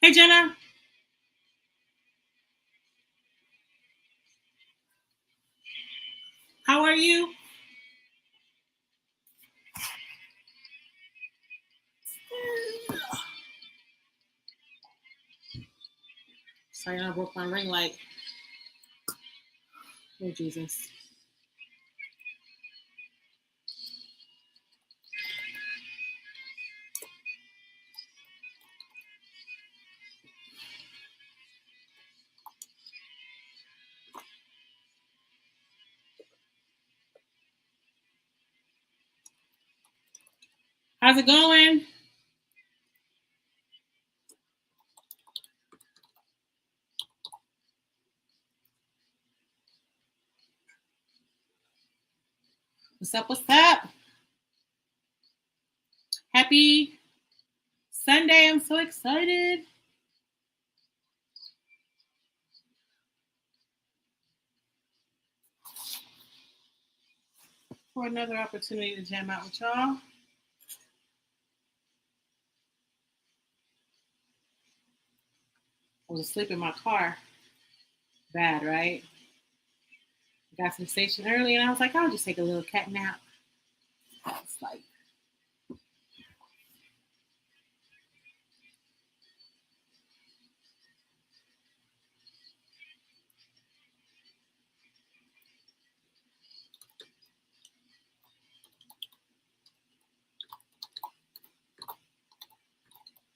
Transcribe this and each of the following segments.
Hey, Jenna. How are you? Sorry, I broke my ring light. Oh, Jesus. How's it going? What's up? What's up? Happy Sunday. I'm so excited for another opportunity to jam out with y'all. I was asleep in my car. Bad, right? Got to the station early and I was like, I'll just take a little cat nap. I was like,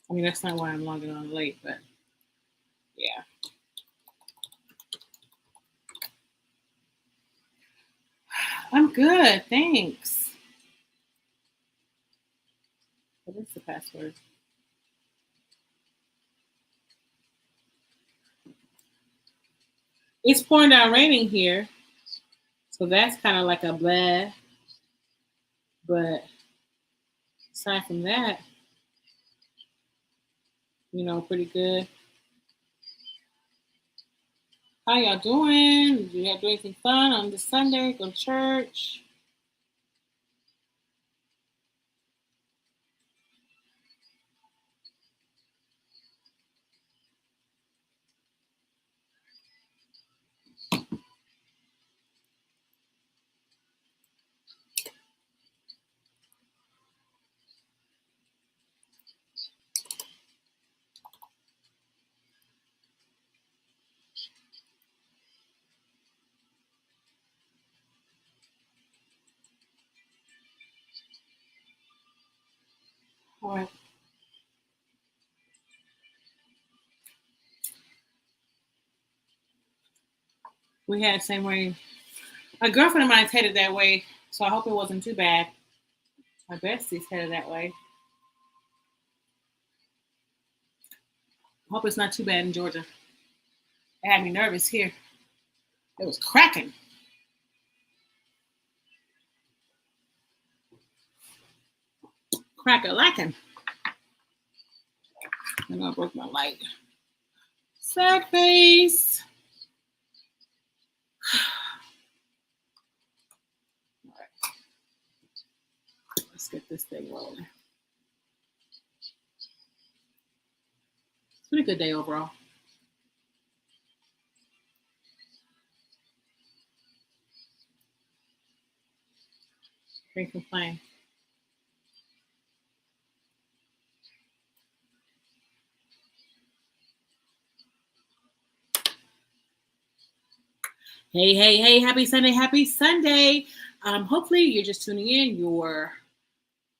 I mean, that's not why I'm logging on late, but yeah. I'm good. Thanks. What is the password? It's pouring down raining here. So that's kind of like a blah. But aside from that, pretty good. How y'all doing? Did you have do anything fun on this Sunday? Go to church? All right. We had the same way. My girlfriend of mine's headed that way, so I hope it wasn't too bad. My bestie's headed that way. I hope it's not too bad in Georgia. It had me nervous here. It was cracking. Crack a lacking. And I broke my light. Sad face. All right. Let's get this thing rolling. It's been a good day overall. Can't complain. Hey, hey, hey, happy Sunday, happy Sunday. Hopefully you're just tuning in.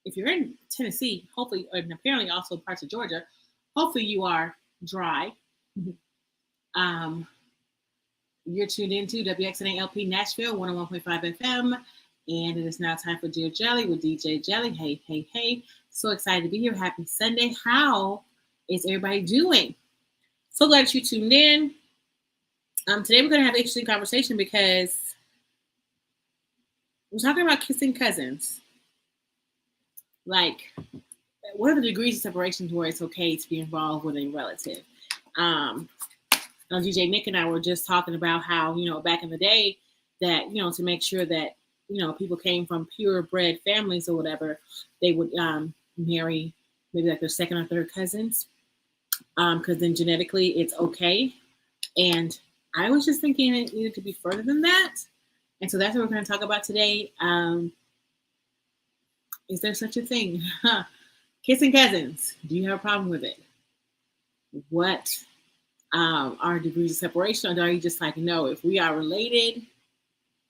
If you're in Tennessee, hopefully, and apparently also parts of Georgia, hopefully you are dry. um, you're tuned into WXNALP Nashville 101.5 FM, and it is now time for Dear Jelly with DJ Jelly. Hey, hey, hey. So excited to be here. Happy Sunday. How is everybody doing? So glad that you tuned in. Today we're going to have an interesting conversation because we're talking about kissing cousins. Like, what are the degrees of separation where it's okay to be involved with a relative? DJ Nick and I were just talking about how, back in the day that, to make sure that, people came from purebred families or whatever, they would marry maybe like their second or third cousins. because then genetically it's okay. And I was just thinking it needed to be further than that. And so that's what we're going to talk about today. Is there such a thing? Kissing cousins. Do you have a problem with it? What are degrees of separation? Or are you just like, no, if we are related,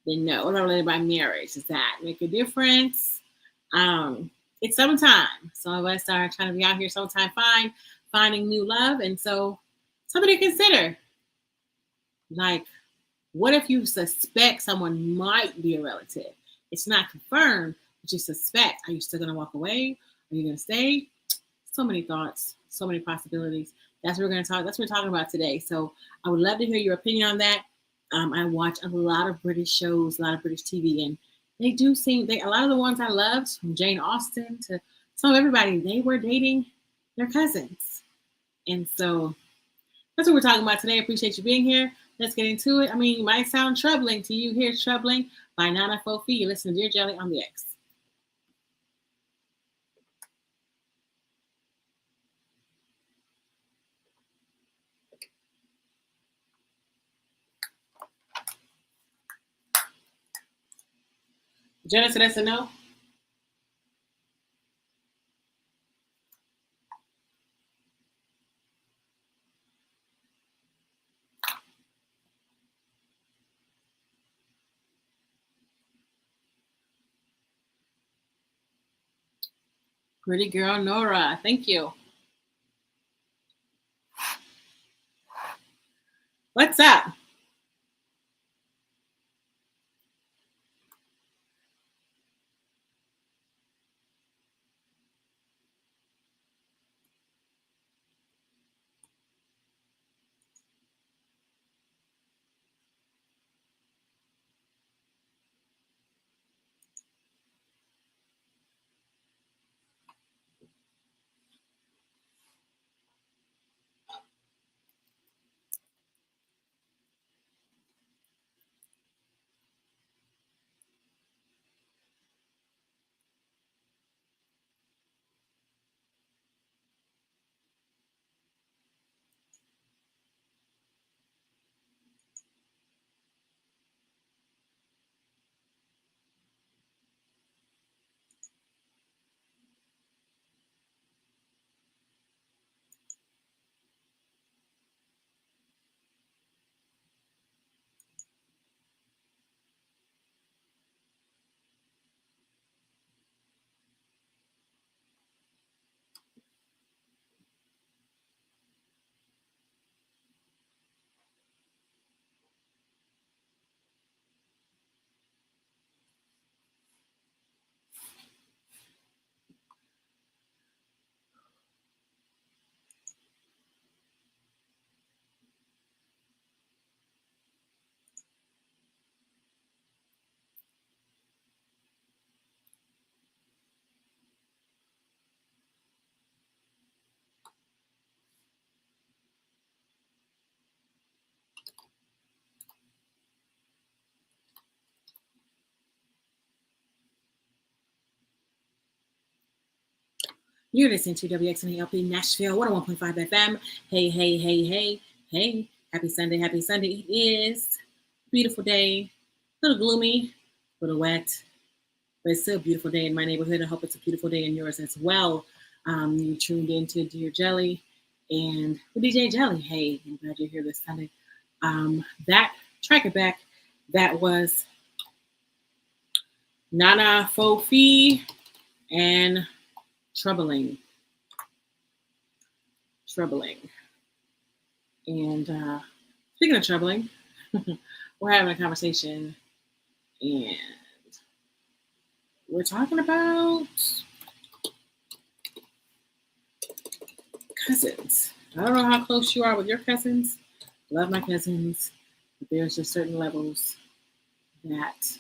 then no. What about related by marriage? Does that make a difference? It's summertime. Some of us are trying to be out here sometime finding new love. And so something to consider. Like, what if you suspect someone might be a relative? It's not confirmed, but you suspect. Are you still going to walk away? Are you going to stay? So many thoughts, so many possibilities. That's what we're going to talk. That's what we're talking about today. So I would love to hear your opinion on that. I watch a lot of British shows, a lot of British TV, and they do seem a lot of the ones I loved, from Jane Austen to some of everybody, they were dating their cousins. And so that's what we're talking about today. I appreciate you being here. Let's get into it. I mean, it might sound troubling to you. Here's Troubling by Nana Fofi. You listen to Dear Jelly on the X. Jenna said that's a no. Pretty girl Nora. Thank you. What's up? You're listening to WXNALP Nashville 101.5 FM. Hey, hey, hey, hey, hey. Happy Sunday, happy Sunday. It is a beautiful day. A little gloomy, a little wet, but it's still a beautiful day in my neighborhood. I hope it's a beautiful day in yours as well. You tuned into Dear Jelly and with DJ Jelly. Hey, I'm glad you're here this Sunday. That track it back, that was Nana Fofi and Troubling. And speaking of troubling, we're having a conversation and we're talking about cousins. I don't know how close you are with your cousins. Love my cousins, but there's just certain levels that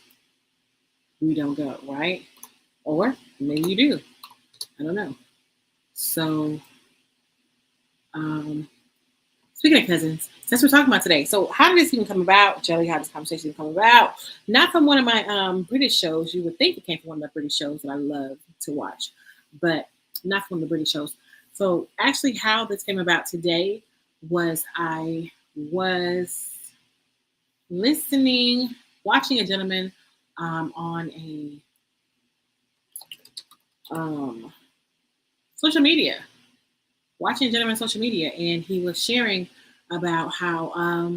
we don't go, right? Or maybe you do. I don't know. So, speaking of cousins, that's what we're talking about today. So how did this even come about? Jelly, how did this conversation come about? Not from one of my British shows. You would think it came from one of the British shows that I love to watch, but not from the British shows. So actually, how this came about today was I was watching a gentleman on a um, social media, watching a gentleman on social media, and he was sharing about how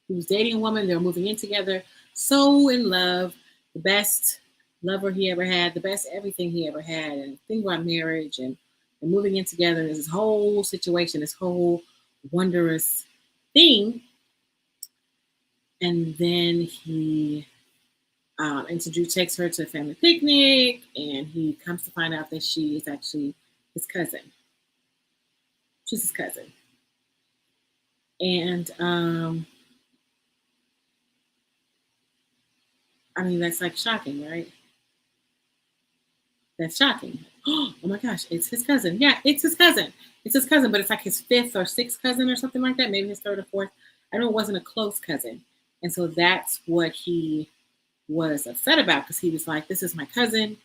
he was dating a woman. They were moving in together, so in love, the best lover he ever had, the best everything he ever had, and think about marriage and moving in together. There's this whole situation, this whole wondrous thing, and then he takes her to a family picnic, and he comes to find out that she is actually his cousin. She's his cousin, and I mean that's like shocking, right? That's shocking. Oh my gosh, it's his cousin. Yeah, it's his cousin. It's his cousin, but it's like his fifth or sixth cousin or something like that. Maybe his third or fourth. I know it wasn't a close cousin, and so that's what he was upset about because he was like, "This is my cousin.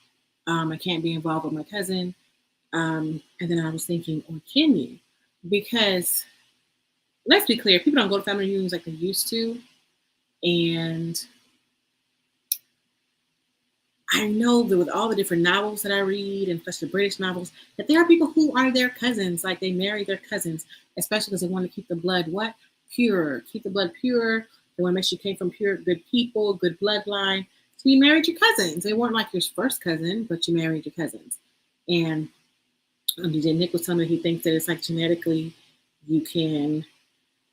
I can't be involved with my cousin." And then I was thinking, or can you? Because let's be clear, people don't go to family reunions like they used to. And I know that with all the different novels that I read, and especially British novels, that there are people who are their cousins, like they marry their cousins, especially because they want to keep the blood pure, keep the blood pure. They want to make sure you came from pure, good people, good bloodline. So you married your cousins. They weren't like your first cousin, but you married your cousins. And DJ Nick was telling me he thinks that it's like genetically you can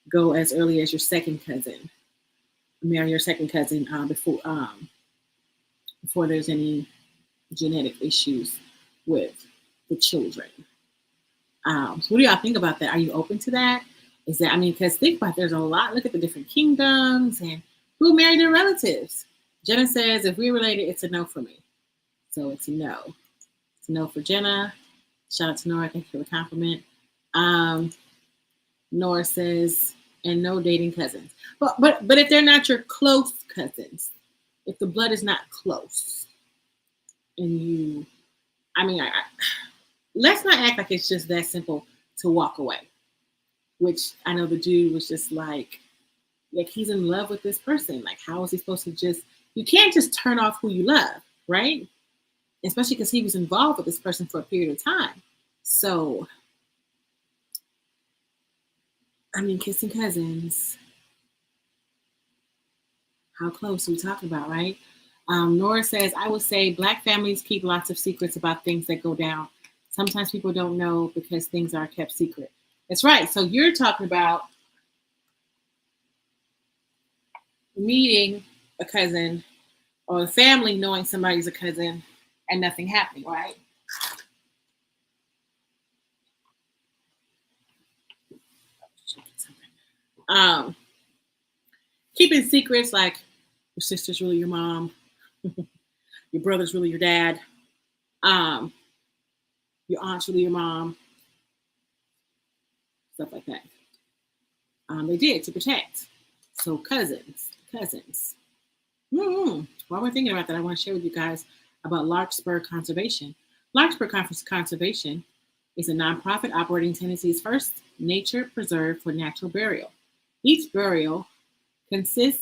go as early as your second cousin, marry your second cousin before there's any genetic issues with the children. So what do y'all think about that? Are you open to that? Is that, I mean, because think about it, there's a lot. Look at the different kingdoms and who married their relatives. Jenna says, if we're related, it's a no for me. So it's a no. It's a no for Jenna. Shout out to Nora. Thank you for the compliment. Nora says, and no dating cousins. But if they're not your close cousins, if the blood is not close, and you, I mean, let's not act like it's just that simple to walk away. Which I know the dude was just like he's in love with this person. Like, how is he supposed to just? You can't just turn off who you love, right? Especially because he was involved with this person for a period of time. So, I mean, kissing cousins. How close are we talking about, right? Nora says, I would say Black families keep lots of secrets about things that go down. Sometimes people don't know because things are kept secret. That's right. So you're talking about meeting a cousin or a family knowing somebody's a cousin and nothing happening, right? Keeping secrets like your sister's really your mom, your brother's really your dad, your aunt's really your mom, stuff like that. They did to protect. So cousins. While we're thinking about that, I want to share with you guys about Larkspur Conservation. Larkspur Conservation is a nonprofit operating Tennessee's first nature preserve for natural burial. Each burial contributes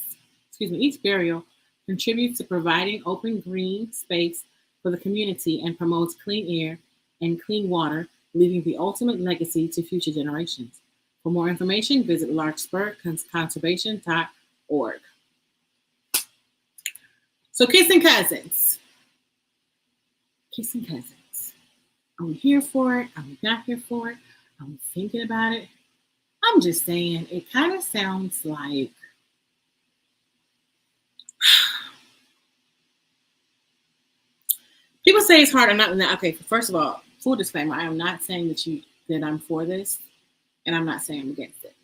to providing open green space for the community and promotes clean air and clean water, leaving the ultimate legacy to future generations. For more information, visit larkspurconservation.org. So kissing cousins. Are we here for it? Are we not here for it? Are we thinking about it? I'm just saying, it kind of sounds like people say it's hard. I'm not. Okay, first of all, full disclaimer: I am not saying that I'm for this, and I'm not saying I'm against it.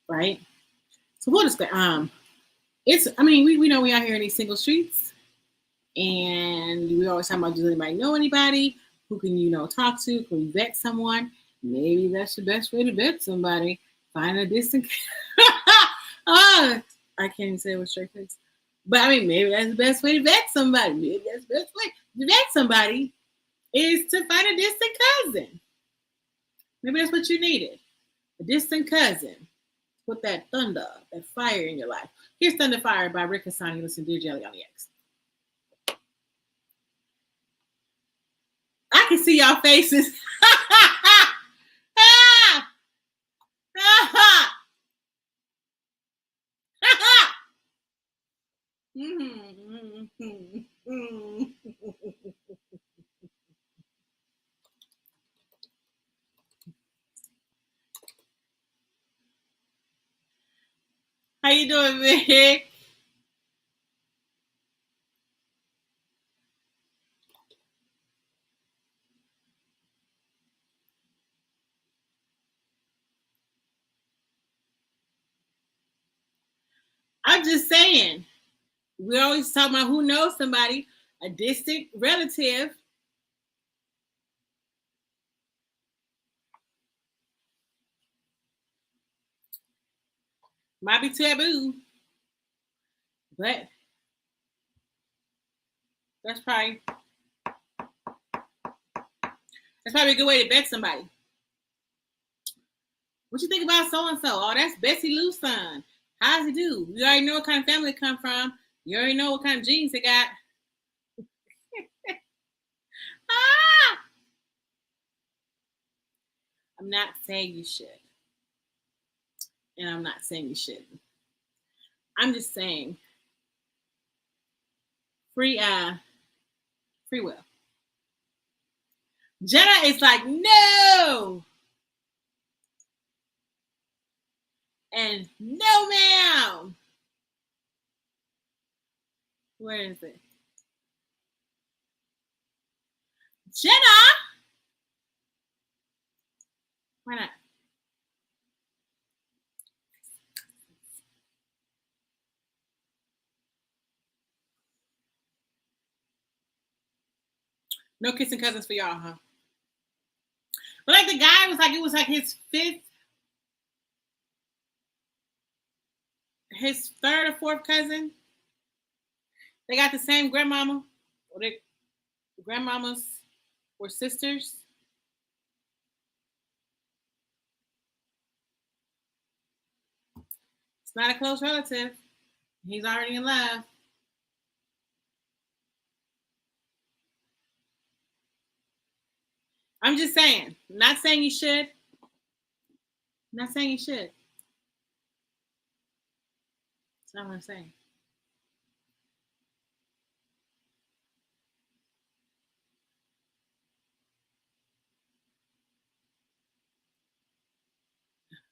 Right? So full disclaimer. It's. I mean, we know we out here in these single streets, and we always talk about, does anybody know anybody? Who can you talk to? Can you vet someone? Maybe that's the best way to vet somebody. Find a distant. I can't even say it with straight face. But I mean, maybe that's the best way to vet somebody. Maybe that's the best way to vet somebody is to find a distant cousin. Maybe that's what you needed. A distant cousin. Put that thunder, that fire in your life. Here's Thunder Fire by Rick Hassani. Listen to Dear Jelly on the X. I can see y'all faces. How you doing, Vic? I'm just saying. We always talk about who knows somebody, a distant relative. Might be taboo, but that's probably a good way to vet somebody. What you think about so and so? Oh, that's Bessie Lou's son. How's he do? You already know what kind of family they come from. You already know what kind of genes they got. Ah! I'm not saying you should. And I'm not saying you shouldn't. I'm just saying free will. Jenna is like, no. And no, ma'am. Where is it? Jenna? Why not? No kissing cousins for y'all, huh? But like the guy was like, it was like his third or fourth cousin. They got the same grandmama. Or their grandmamas were sisters. It's not a close relative. He's already in love. I'm just saying. I'm not saying you should. I'm not saying you should. That's not what I'm saying.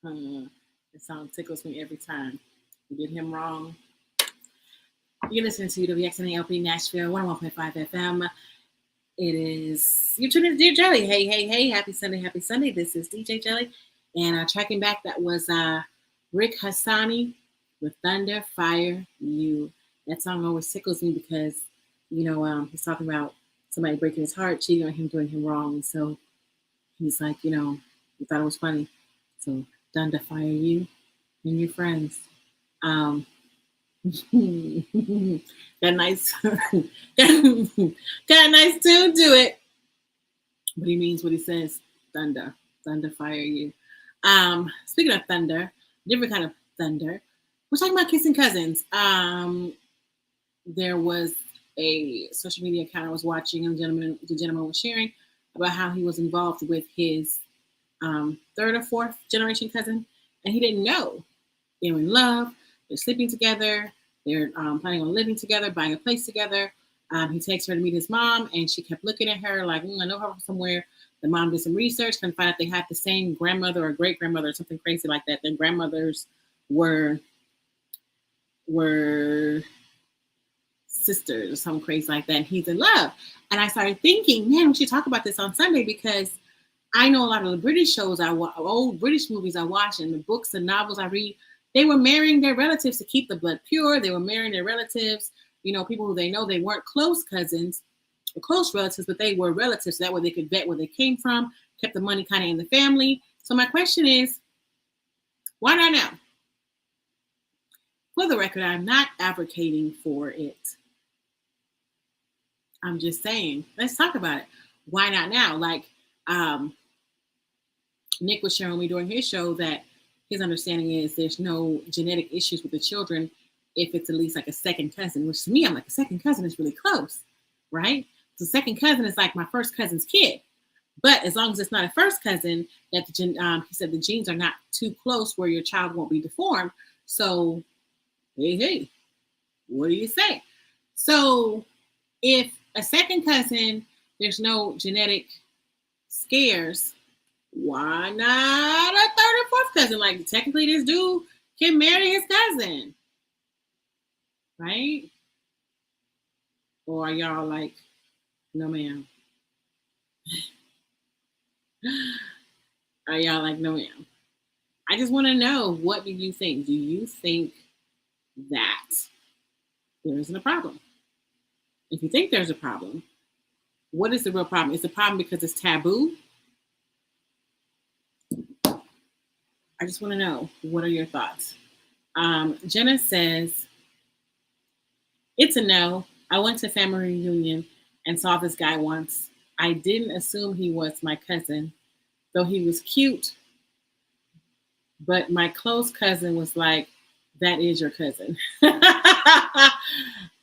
The song tickles me every time. You get him wrong. You're listening to WXNALP Nashville 101.5 FM. It is, you're tuning to Dear Jelly. Hey, hey, hey. Happy Sunday, happy Sunday. This is DJ Jelly. And tracking back, that was Rick Hassani with Thunder, Fire, You. That song always tickles me because, you know, he's talking about somebody breaking his heart, cheating on him, doing him wrong. And so he's like, you know, he thought it was funny. So Thunder, Fire, You and your friends. Got a nice got a nice tune to it. But he means what he says. Thunder. Thunder, fire you. Speaking of thunder, different kind of thunder. We're talking about kissing cousins. There was a social media account I was watching, and the gentleman was sharing about how he was involved with his third or fourth generation cousin, and he didn't know. They were in love. They're sleeping together. They're planning on living together, buying a place together. He takes her to meet his mom, and she kept looking at her like, I know her from somewhere. The mom did some research and find out they had the same grandmother or great grandmother or something crazy like that. Their grandmothers were sisters or something crazy like that. And he's in love. And I started thinking, man, we should talk about this on Sunday because I know a lot of the British shows old British movies I watch, and the books and novels I read. They were marrying their relatives to keep the blood pure. They were marrying their relatives, you know, people who they know. They weren't close cousins or close relatives, but they were relatives. So that way they could vet where they came from, kept the money kind of in the family. So my question is, why not now? For the record, I'm not advocating for it. I'm just saying, let's talk about it. why not now? Like Nick was sharing me during his show that his understanding is there's no genetic issues with the children if it's at least like a second cousin, which to me, I'm like, a second cousin is really close, right? So second cousin is like my first cousin's kid. But as long as it's not a first cousin, that he said the genes are not too close where your child won't be deformed. So, hey, what do you say? So if a second cousin, there's no genetic scares, why not a third or fourth cousin? Like technically this dude can marry his cousin, right? Or are y'all like, no ma'am? Are y'all like, no ma'am? I just want to know, what do you think? Do you think that there isn't a problem? If you think there's a problem, what is the real problem? Is the problem because it's taboo? I just want to know, what are your thoughts? Jenna says, it's a no. I went to a family reunion and saw this guy once. I didn't assume he was my cousin, though he was cute. But my close cousin was like, that is your cousin.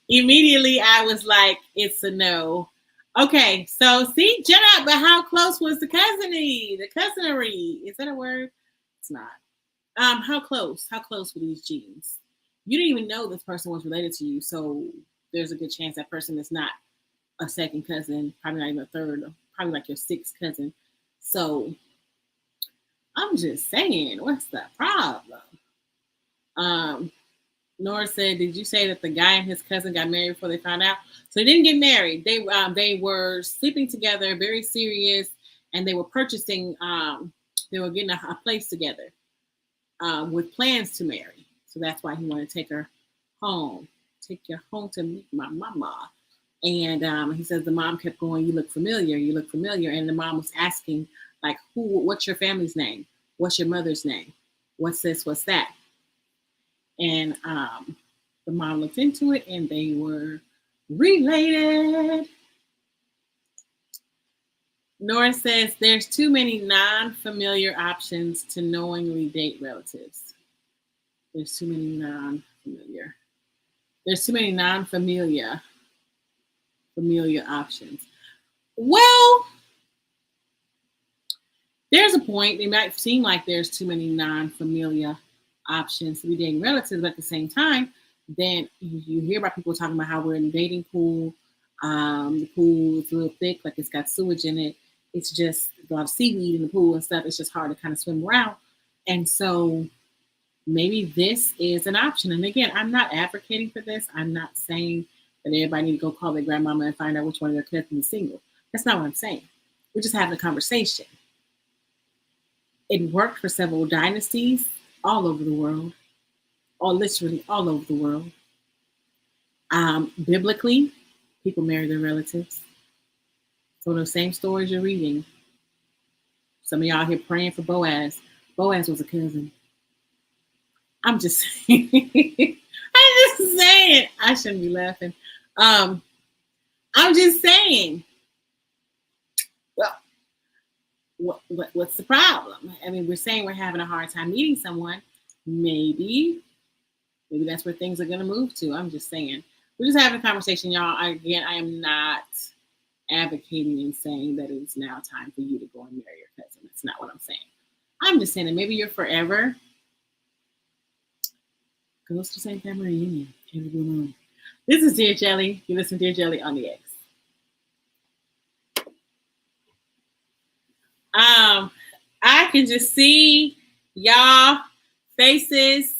Immediately, I was like, it's a no. Okay, so see, Jenna, but how close was the cousinery? The cousinery, is that a word? It's not. How close? How close were these genes? You didn't even know this person was related to you, so there's a good chance that person is not a second cousin, probably not even a third, probably like your sixth cousin. So I'm just saying, what's the problem? Nora said, did you say that the guy and his cousin got married before they found out? So they didn't get married. They were sleeping together, very serious, and they were purchasing, they were getting a place together with plans to marry. So that's why he wanted to take her home. Take you home to meet my mama. And he says the mom kept going, you look familiar, you look familiar. And the mom was asking, like, what's your family's name? What's your mother's name? What's this? What's that? And the mom looked into it and they were related. Nora says there's too many non-familiar options to knowingly date relatives. There's too many non-familiar. There's too many non-familiar options. Well, there's a point. It might seem like there's too many non-familiar options to be dating relatives, but at the same time, then you hear about people talking about how we're in the dating pool. The pool is a little thick, like it's got sewage in it. It's just a lot of seaweed in the pool and stuff. It's just hard to kind of swim around. And so maybe this is an option. And again, I'm not advocating for this. I'm not saying that everybody need to go call their grandmama and find out which one of their cousins is single. That's not what I'm saying. We're just having a conversation. It worked for several dynasties all over the world, or literally all over the world. Biblically, people marry their relatives. So those same stories you're reading, some of y'all here praying for Boaz. Boaz was a cousin. I'm just saying. I'm just saying. I shouldn't be laughing. I'm just saying. Well, what's the problem? I mean, we're saying we're having a hard time meeting someone. Maybe that's where things are going to move to. I'm just saying. We're just having a conversation, y'all. I am not advocating and saying that it's now time for you to go and marry your cousin. That's not what I'm saying. I'm just saying that maybe you're forever. Goes to the same family reunion every blue moon. This is Dear Jelly. You listen to Dear Jelly on the X. I can just see y'all faces,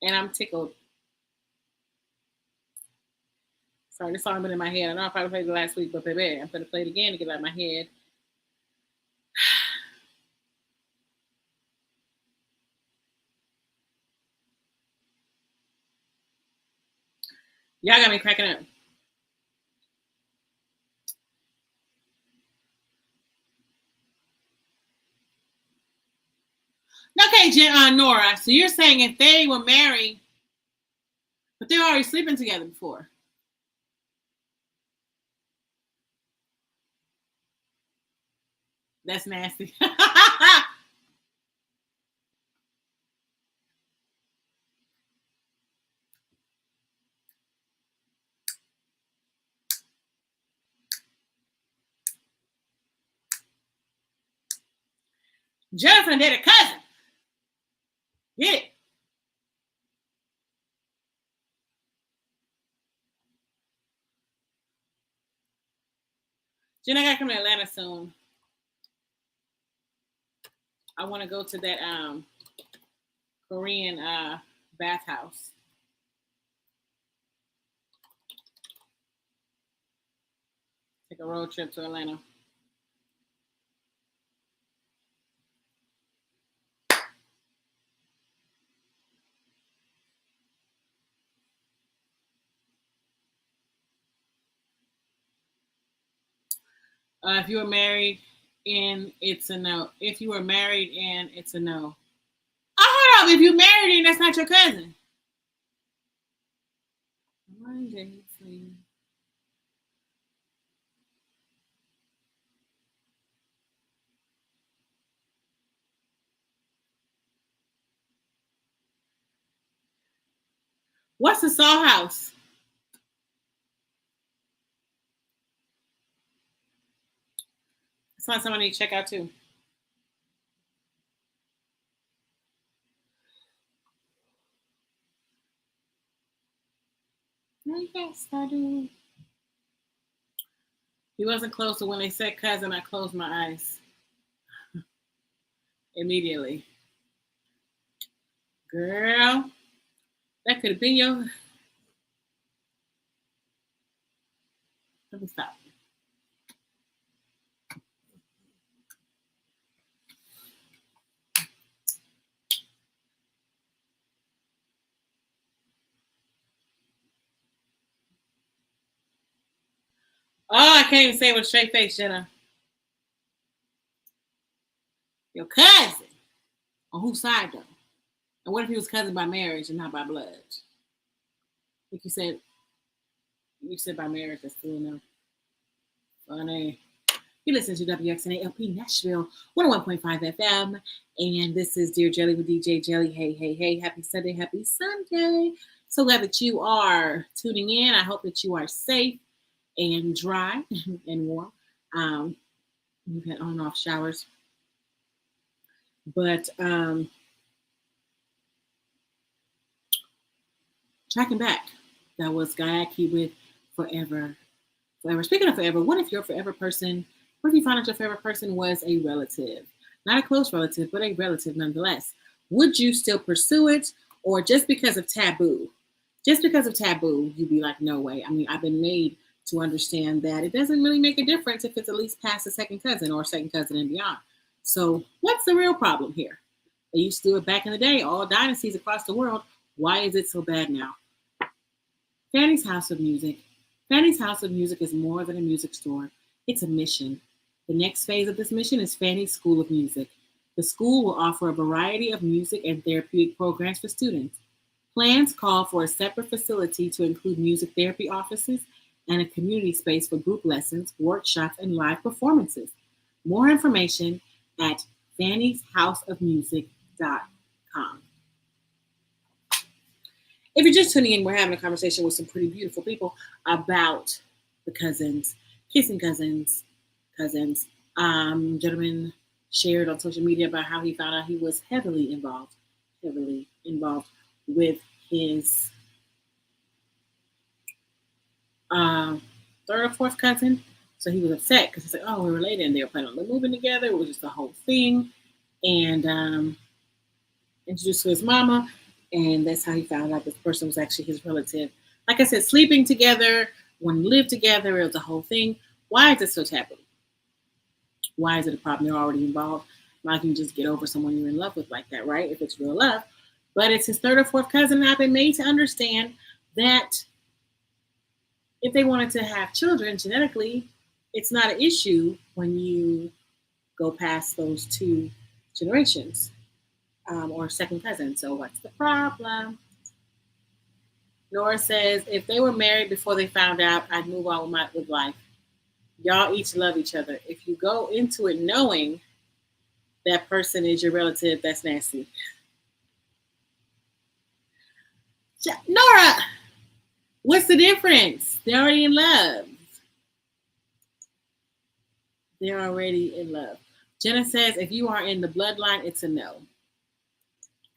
and I'm tickled. Sorry, this song been in my head. I know I probably played it last week, but baby, I'm gonna play it again to get it out of my head. Y'all got me cracking up. Okay, Nora. So you're saying if they were married, but they were already sleeping together before? That's nasty. Jonathan did a cousin. Get it. Jen, I gotta come to Atlanta soon. I want to go to that Korean bathhouse. Take a road trip to Atlanta. If you were married and it's a no. If you were married and it's a no. Oh, hold up. If you married and that's not your cousin. What's the Saw House? It's not somebody to check out too. Yes, I do. He wasn't close to when they said cousin. I closed my eyes immediately. Girl, that could have been your. Let me stop. Oh, I can't even say it with a straight face, Jenna. Your cousin. On whose side though? And what if he was cousin by marriage and not by blood? Like you said by marriage, that's still enough. Funny. You listen to WXNALP Nashville 101.5 FM. And this is Dear Jelly with DJ Jelly. Hey, hey, hey. Happy Sunday. Happy Sunday. So glad that you are tuning in. I hope that you are safe and dry and warm. We've had on and off showers. But tracking back, that was Gayaki with Forever. Forever. Speaking of forever, what if your forever person, what if you found out your favorite person was a relative? Not a close relative, but a relative nonetheless. Would you still pursue it, or just because of taboo? Just because of taboo, you'd be like, no way. I mean, I've been made to understand that it doesn't really make a difference if it's at least past a second cousin or second cousin and beyond. So what's the real problem here? They used to do it back in the day, all dynasties across the world. Why is it so bad now? Fanny's House of Music. Fanny's House of Music is more than a music store. It's a mission. The next phase of this mission is Fanny's School of Music. The school will offer a variety of music and therapeutic programs for students. Plans call for a separate facility to include music therapy offices and a community space for group lessons, workshops, and live performances. More information at fannysHouseofmusic.com. If you're just tuning in, we're having a conversation with some pretty beautiful people about the cousins, kissing cousins. Gentleman shared on social media about how he found out he was heavily involved with his third or fourth cousin. So he was upset because he's like, oh, we're related, and they were planning on moving together. It was just the whole thing. And introduced to his mama. And that's how he found out this person was actually his relative. Like I said, sleeping together, when you live together, it was a whole thing. Why is it so taboo? Why is it a problem? They're already involved. Now you can just get over someone you're in love with like that, right? If it's real love. But it's his third or fourth cousin. I've been made to understand that if they wanted to have children genetically, it's not an issue when you go past those two generations. Or second cousin. So what's the problem? Nora says, if they were married before they found out, I'd move on with life. Y'all each love each other. If you go into it knowing that person is your relative, that's nasty. Nora, what's the difference? They're already in love. They're already in love. Jenna says, if you are in the bloodline, it's a no.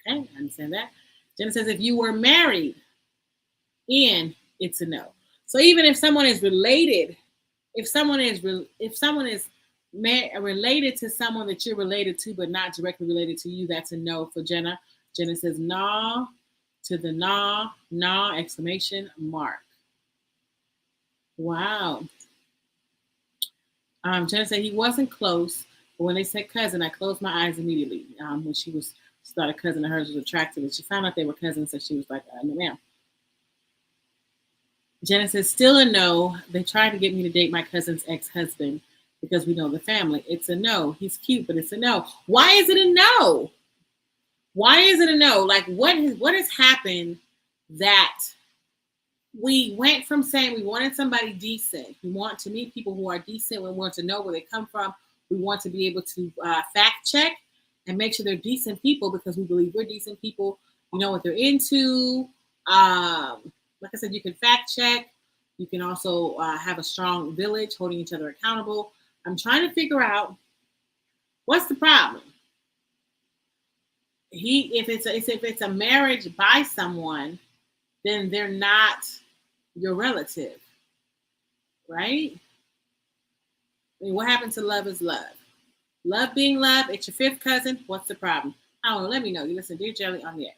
Okay, I understand that. Jenna says, if you were married in, it's a no. So even if someone is related, if someone is related to someone that you're related to, but not directly related to you, that's a no for Jenna. Jenna says, nah to the nah, exclamation mark. Wow. Jenna said he wasn't close, but when they said cousin, I closed my eyes immediately. When she thought a cousin of hers was attractive, and she found out they were cousins, so she was like, no, ma'am. Jenna says, still a no. They tried to get me to date my cousin's ex-husband because we know the family. It's a no. He's cute, but it's a no. Why is it a no? Why is it a no? Like, what has happened that we went from saying we wanted somebody decent, we want to meet people who are decent, we want to know where they come from, we want to be able to fact check and make sure they're decent people because we believe we're decent people. We know what they're into. Like I said, you can fact check. You can also have a strong village holding each other accountable. I'm trying to figure out what's the problem. If it's a marriage by someone, then they're not your relative, right? I mean, what happened to love is love. Love being love. It's your fifth cousin. What's the problem? I don't know. Let me know. You listen to Dear Jelly on the X.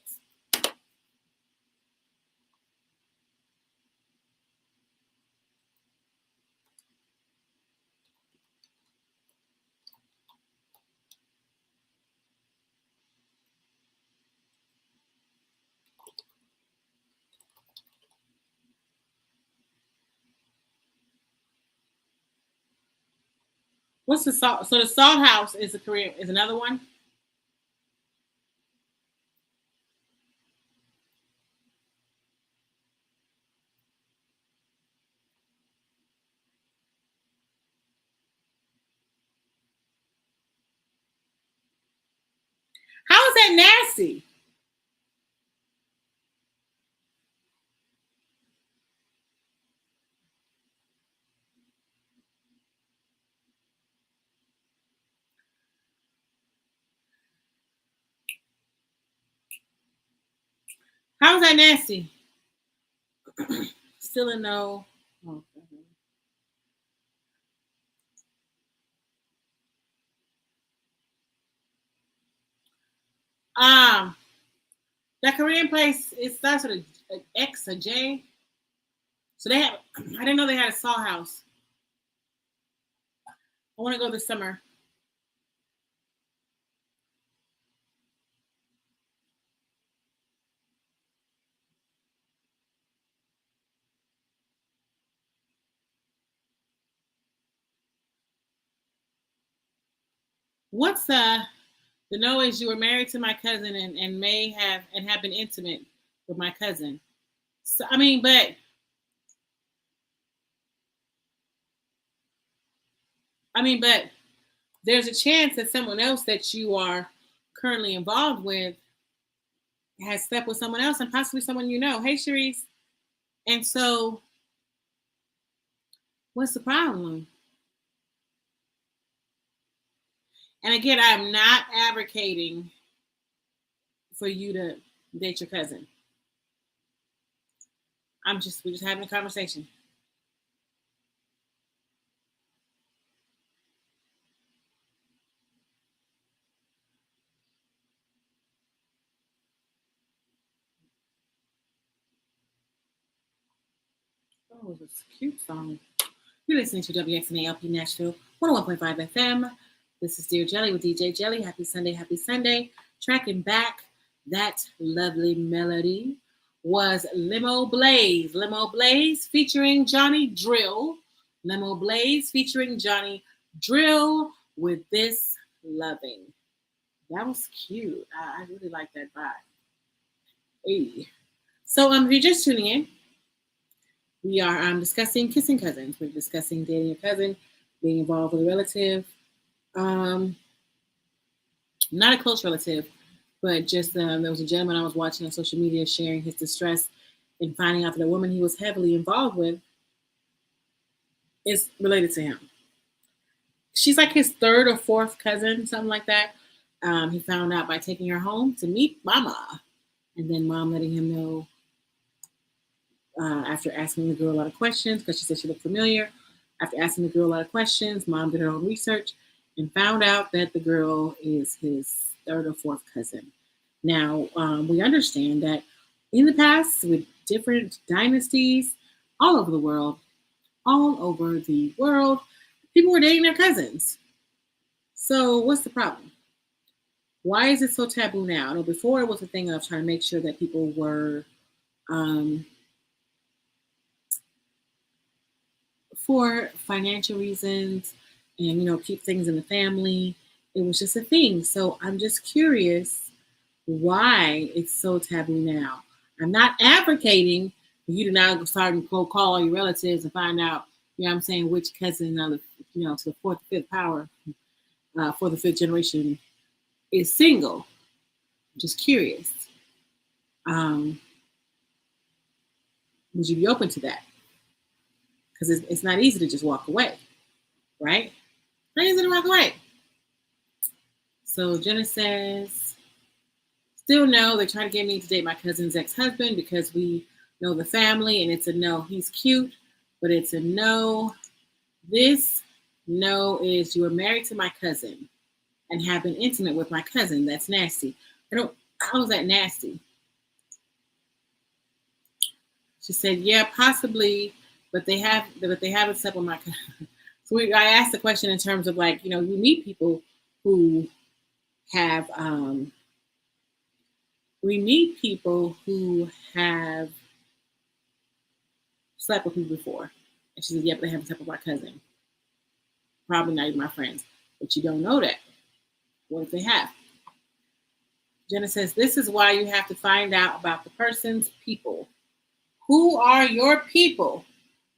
What's the salt? So the Salt House is a Korean is another one. How is that nasty? How is that nasty? Still a no. Oh, that Korean place, it starts with an X, a J. So they have. I didn't know they had a Salt House. I want to go this summer. What's the no is you were married to my cousin and may have been intimate with my cousin. So I mean, but but there's a chance that someone else that you are currently involved with has slept with someone else and possibly someone you know. Hey, Sharice. And so, what's the problem? And again, I'm not advocating for you to date your cousin. We're just having a conversation. Oh, it's a cute song. You're listening to WXNALP Nashville 101.5 FM. This is Dear Jelly with DJ Jelly. Happy Sunday, happy Sunday. Tracking back that lovely melody was Limo Blaze. Limo Blaze featuring Johnny Drill. Limo Blaze featuring Johnny Drill with This Loving. That was cute. I really like that vibe. Hey. So if you're just tuning in, we are discussing kissing cousins. We're discussing dating a cousin. being involved with a relative. Not a close relative, but just there was a gentleman I was watching on social media sharing his distress in finding out that a woman he was heavily involved with is related to him. She's like his third or fourth cousin, something like that. He found out by taking her home to meet Mama, and then Mom letting him know after asking the girl a lot of questions because she said she looked familiar. After asking the girl a lot of questions, Mom did her own research and found out that the girl is his third or fourth cousin. Now, we understand that in the past, with different dynasties all over the world, people were dating their cousins. So, what's the problem? Why is it so taboo now? I know before it was a thing of trying to make sure that people were for financial reasons and keep things in the family. It was just a thing. So I'm just curious why it's so taboo now. I'm not advocating for you to now start and go call all your relatives and find out, I'm saying, which cousin of the, to the fourth or fifth power for the fifth generation is single. I'm just curious. Would you be open to that? Because it's not easy to just walk away, right? It's not easy to walk away. So Jenna says, still no, they're trying to get me to date my cousin's ex-husband because we know the family, and it's a no. He's cute, but it's a no. This no is you are married to my cousin and have been intimate with my cousin. That's nasty. How is that nasty? She said, yeah, possibly, but they haven't slept with my cousin. So I asked the question in terms of like, you meet people who have slept with people before. And she said, yeah, but they haven't slept with my cousin. Probably not even my friends. But you don't know that. What if they have? Jenna says, this is why you have to find out about the person's people. Who are your people?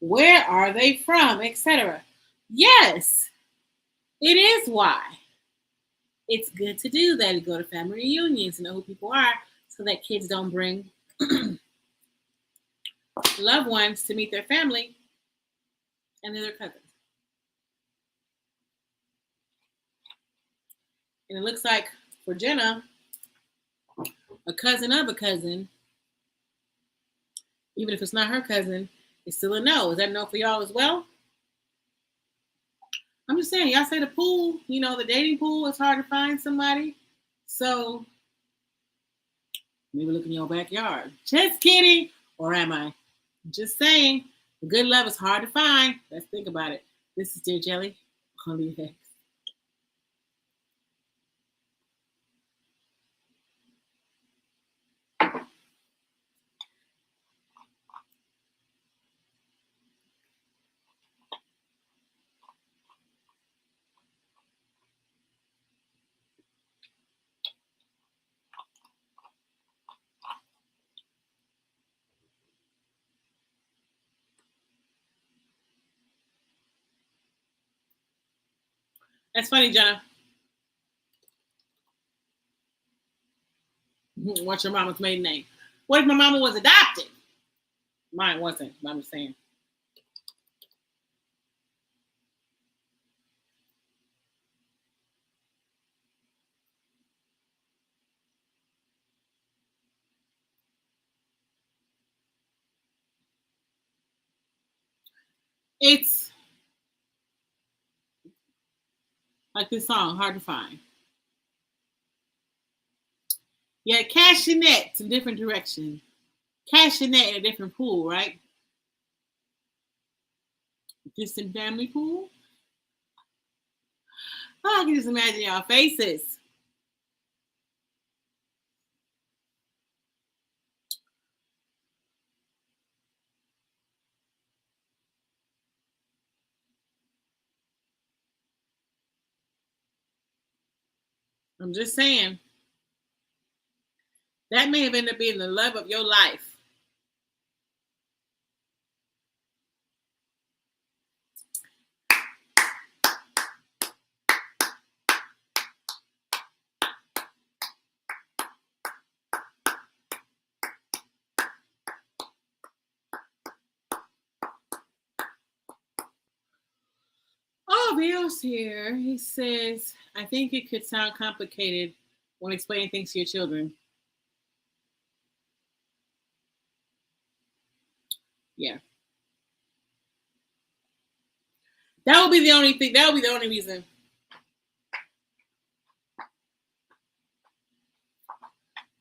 Where are they from? Etc. Yes, it is why. It's good to do that. You go to family reunions and know who people are so that kids don't bring loved ones to meet their family and their cousins. And it looks like for Jenna, a cousin of a cousin, even if it's not her cousin, it's still a no. Is that a no for y'all as well? I'm just saying, y'all say the pool, the dating pool, it's hard to find somebody. So maybe look in your backyard. Just kidding. Or am I? Just saying, good love is hard to find. Let's think about it. This is Dear Jelly. I'll leave it. That's funny, Jenna. What's your mama's maiden name? What if my mama was adopted? Mine wasn't, I'm just saying. It's like this song, hard to find. Yeah, cast your net in different direction. Cast your net in a different pool, right? Distant family pool. Oh, I can just imagine y'all faces. I'm just saying. That may have ended up being the love of your life. Bill's here. He says, I think it could sound complicated when explaining things to your children. Yeah. That would be the only thing. That would be the only reason.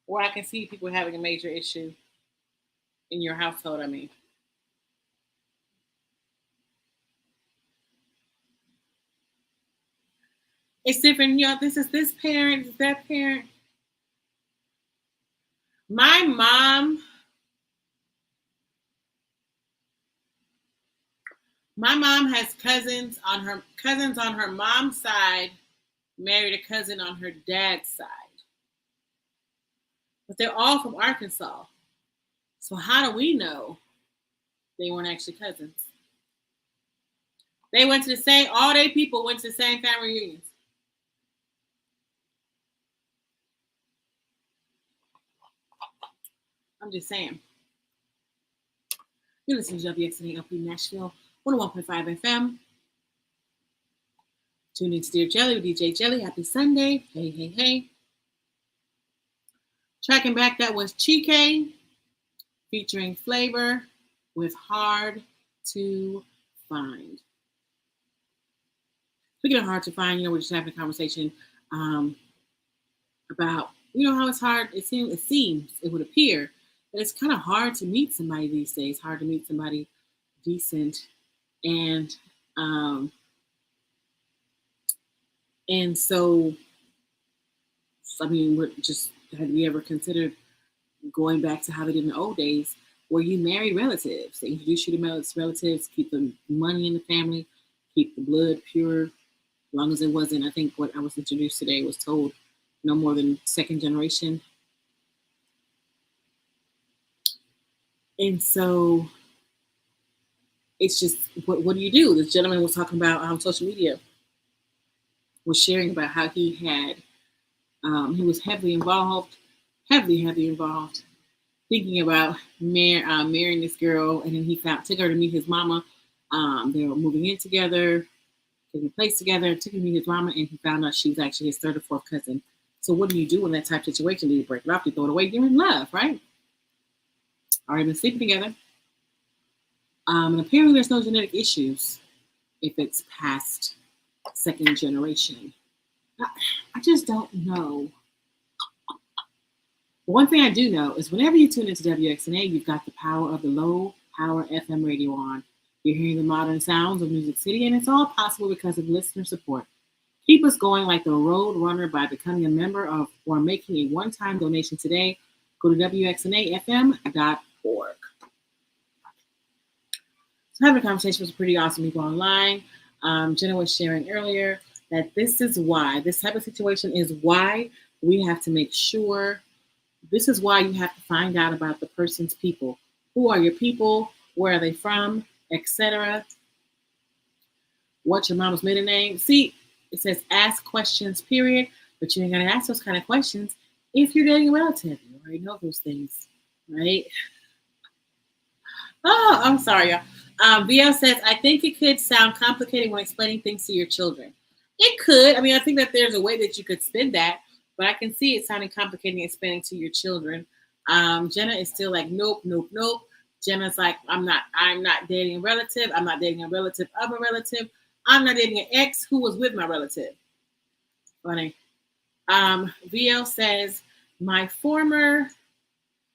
Where I can see people having a major issue in your household, I mean. It's different. You know, this is this parent, this is that parent. My mom has cousins on her mom's side, married a cousin on her dad's side. But they're all from Arkansas. So how do we know they weren't actually cousins? They went to the same, all they people went to the same family reunions. I'm just saying. You listen to WXNA LP Nashville, 101.5 FM. Tune in to Dear Jelly with DJ Jelly. Happy Sunday. Hey, hey, hey. Tracking back, that was Chike featuring Flavor with Hard to Find. Speaking of hard to find, we're just having a conversation about, how it's hard. It seems, it would appear that it's kind of hard to meet somebody these days, hard to meet somebody decent. And so, I mean, have you ever considered going back to how they did in the old days, where you married relatives? They introduce you to relatives, keep the money in the family, keep the blood pure, as long as it wasn't, I think what I was introduced today was told no more than second generation. And so it's just, what do you do? This gentleman was talking about on social media, was sharing about how he had, he was heavily involved, thinking about marrying this girl. And then he took her to meet his mama. They were moving in together, taking place together, took him to meet his mama, and he found out she was actually his third or fourth cousin. So what do you do in that type of situation? Do you break it off? Do you throw it away? You're in love, right? Already been sleeping together. And apparently there's no genetic issues if it's past second generation. I just don't know. One thing I do know is whenever you tune into WXNA, you've got the power of the low power FM radio on. You're hearing the modern sounds of Music City, and it's all possible because of listener support. Keep us going like the Road Runner by becoming a member of or making a one-time donation today. Go to WXNAFM.org. So having a conversation with some pretty awesome people online. Jenna was sharing earlier that this type of situation is why we have to make sure. This is why you have to find out about the person's people. Who are your people? Where are they from? Etc. What's your mama's middle name? See, it says ask questions, period. But you ain't gonna ask those kind of questions if you're dating a relative. You already know those things, right? Oh, I'm sorry, y'all. VL says, I think it could sound complicated when explaining things to your children. It could. I mean, I think that there's a way that you could spin that, but I can see it sounding complicated explaining to your children. Jenna is still like, nope. Jenna's like, I'm not dating a relative. I'm not dating a relative of a relative. I'm not dating an ex who was with my relative. Funny. VL says, my former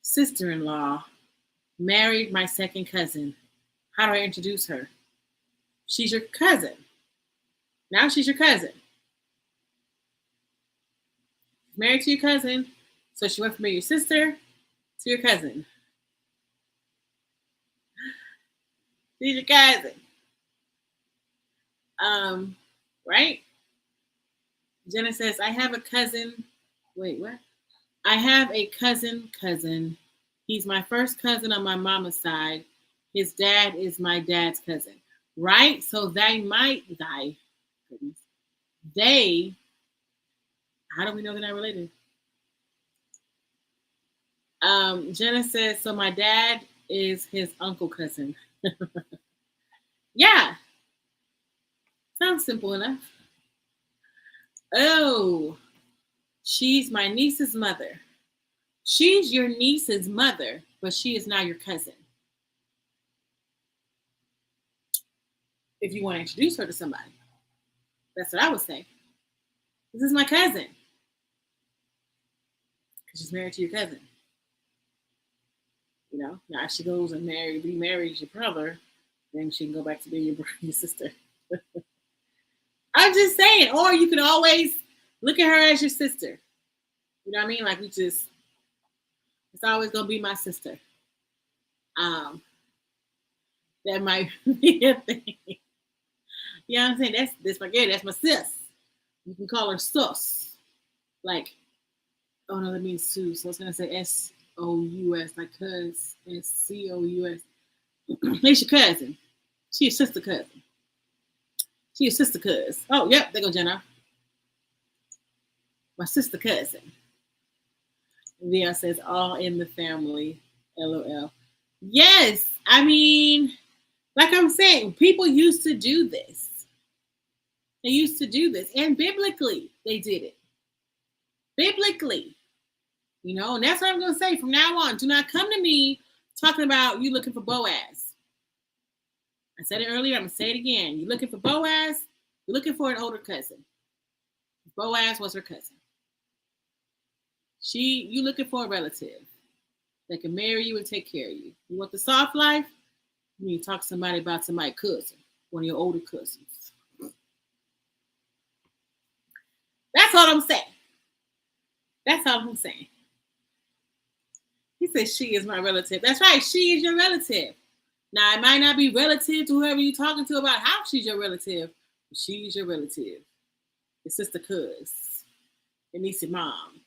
sister-in-law married my second cousin. How do I introduce her? She's your cousin. Now she's your cousin. Married to your cousin. So she went from being your sister to your cousin. She's your cousin. Right? Jenna says, I have a cousin. Wait, what? I have a cousin. He's my first cousin on my mama's side. His dad is my dad's cousin. Right? So they might die. How do we know they're not related? Jenna says, so my dad is his uncle cousin. Yeah. Sounds simple enough. Oh, she's my niece's mother. She's your niece's mother, but she is now your cousin. If you want to introduce her to somebody, that's what I would say. This is my cousin. Because she's married to your cousin. You know, now if she goes and remarries your brother, then she can go back to being your sister. I'm just saying. Or you can always look at her as your sister. You know what I mean? Like it's always gonna be my sister. Um, that might be a thing. You know what I'm saying? That's my girl. That's my sis. You can call her sus. Like, oh no, that means Sue. So I was gonna say SOUS, like cuz SCOUS. It's your cousin. She your sister cousin. She your sister cuz. Oh, yep, there go Jenna. My sister cousin. Leon says all in the family. LOL. Yes, I mean, like I'm saying, people used to do this. They used to do this, and biblically, they did it. Biblically, you know, and that's what I'm going to say from now on. Do not come to me talking about you looking for Boaz. I said it earlier. I'm going to say it again. You're looking for Boaz. You're looking for an older cousin. Boaz was her cousin. You looking for a relative that can marry you and take care of you. You want the soft life? You need to talk to somebody about somebody's cousin, one of your older cousins. That's all I'm saying. That's all I'm saying. He says she is my relative. That's right. She is your relative. Now, it might not be relative to whoever you're talking to about how she's your relative. But she's your relative. Your sister cuz. Your niece and mom.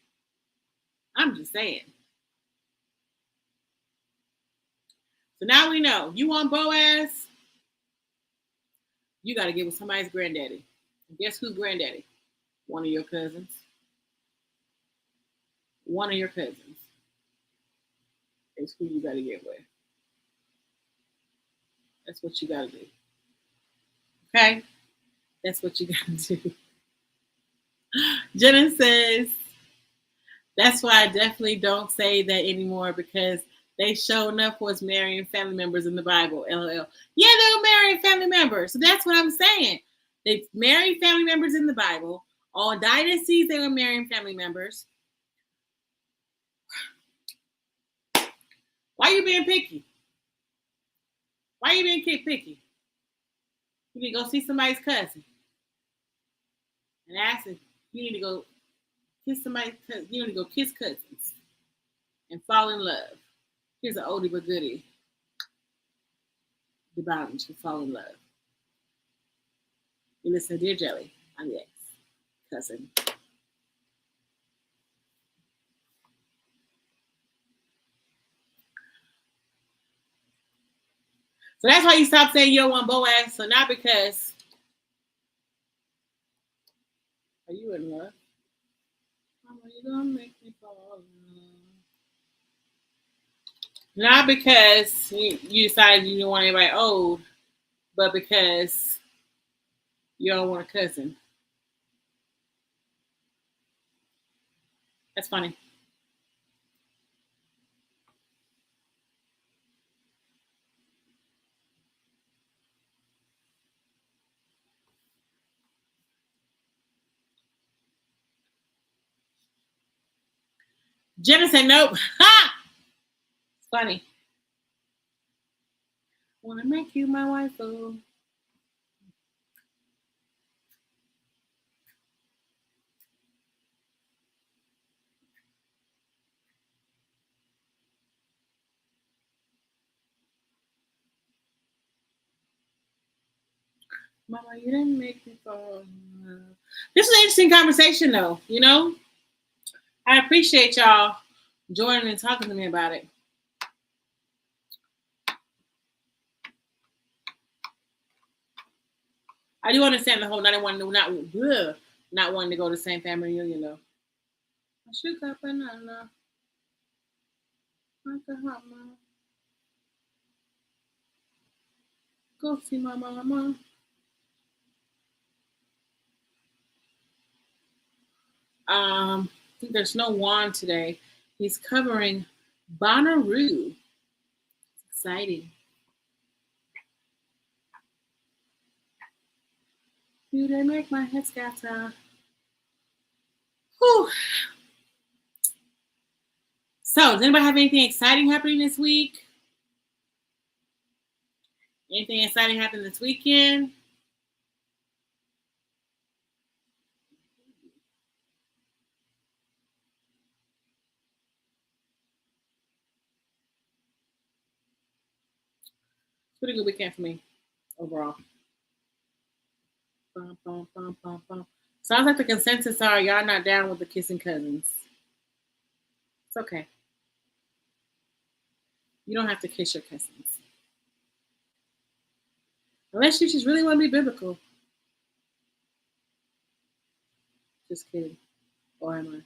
I'm just saying. So now we know. You want Boaz? You got to get with somebody's granddaddy. And guess who's granddaddy? One of your cousins. One of your cousins. It's who you got to get with. That's what you got to do. Okay? That's what you got to do. Jenna says, that's why I definitely don't say that anymore because they show enough was marrying family members in the Bible. LOL. Yeah, they were marrying family members. So that's what I'm saying. They married family members in the Bible. All dynasties, they were marrying family members. Why are you being picky? Why are you being picky? You need to go see somebody's cousin and ask if you need to go kiss somebody's cousin. You need to go kiss cousins and fall in love. Here's an oldie but goodie. The boundaries to fall in love. You listen to Dear Jelly. I'm the ex-cousin. So that's why you stop saying you don't want Boaz. So not because are you in love? Mama, you gonna make me fall in love. Not because you decided you don't want anybody old, but because you don't want a cousin. That's funny. Jenna said nope. Ha! It's funny. Wanna make you my wife, oh. Mama, you didn't make me fall. This is an interesting conversation, though. You know, I appreciate y'all joining and talking to me about it. I do understand the whole not wanting to not wanting to go to the same family reunion, though. I should got banana. Go see my mama. I think there's no Juan today. He's covering Bonnaroo. Exciting. Do they make my head scatter? Whew. So, does anybody have anything exciting happening this week? Anything exciting happening this weekend? Pretty good weekend for me overall. Bum, bum, bum, bum, bum. Sounds like the consensus are y'all not down with the kissing cousins. It's okay. You don't have to kiss your cousins. Unless you just really want to be biblical. Just kidding. Or am I?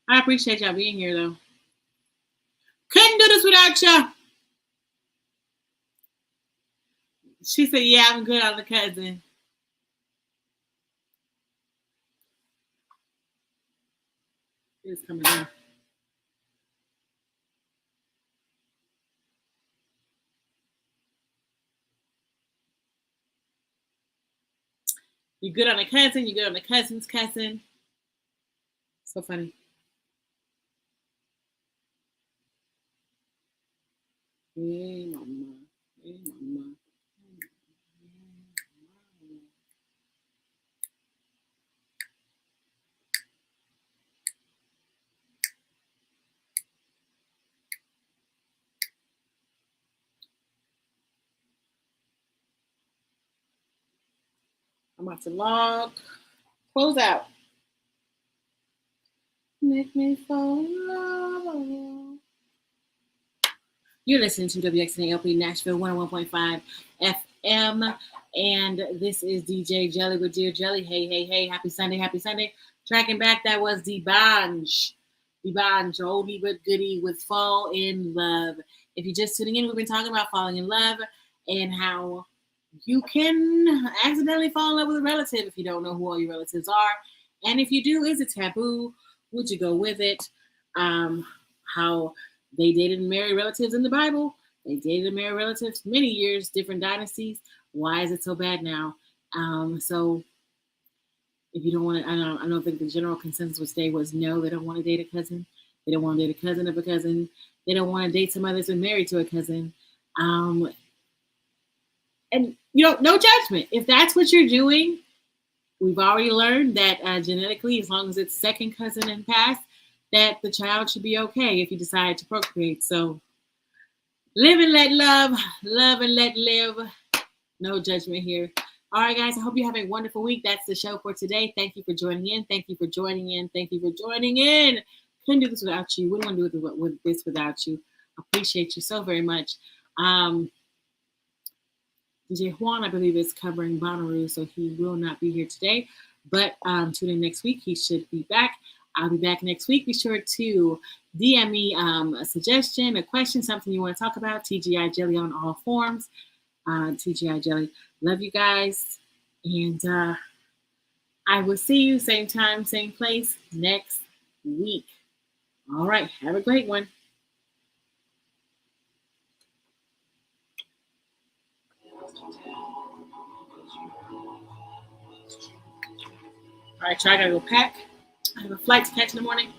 I appreciate y'all being here though. Couldn't do this without you. She said, yeah, I'm good on the cousin. It's coming in. You good on the cousin, you good on the cousin's cousin. So funny. Hey, mama. Hey, mama. I'm about to log. Close out. Make me fall in love. You're listening to WXNALP Nashville 101.5 FM. And this is DJ Jelly with Dear Jelly. Hey, hey, hey. Happy Sunday. Happy Sunday. Tracking back, that was D'banj. D'banj, oldie but goodie with Fall in Love. If you're just tuning in, we've been talking about falling in love and how you can accidentally fall in love with a relative if you don't know who all your relatives are. And if you do, is it taboo? Would you go with it? How they dated and married relatives in the Bible. They dated and married relatives many years, different dynasties. Why is it so bad now? So if you don't want to, I don't think the general consensus would say was no, they don't want to date a cousin. They don't want to date a cousin of a cousin. They don't want to date somebody that's been married to a cousin. And, no judgment. If that's what you're doing, we've already learned that genetically, as long as it's second cousin and past, that the child should be okay if you decide to procreate. So live and let love and let live. No judgment here. All right, guys, I hope you have a wonderful week. That's the show for today. Thank you for joining in. Thank you for joining in. Thank you for joining in. Couldn't do this without you. Wouldn't want to do this without you. Appreciate you so very much. DJ Juan, I believe, is covering Bonnaroo, so he will not be here today. But tune in next week. He should be back. I'll be back next week. Be sure to DM me a suggestion, a question, something you want to talk about. TGI Jelly on all forms. TGI Jelly. Love you guys. And I will see you same time, same place next week. All right. Have a great one. All right, y'all, I gotta go pack. I have a flight to catch in the morning.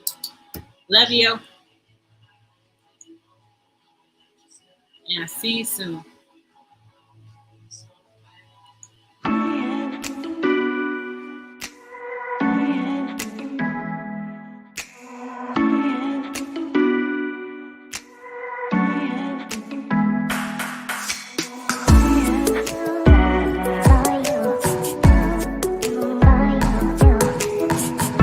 Love you. And I'll see you soon.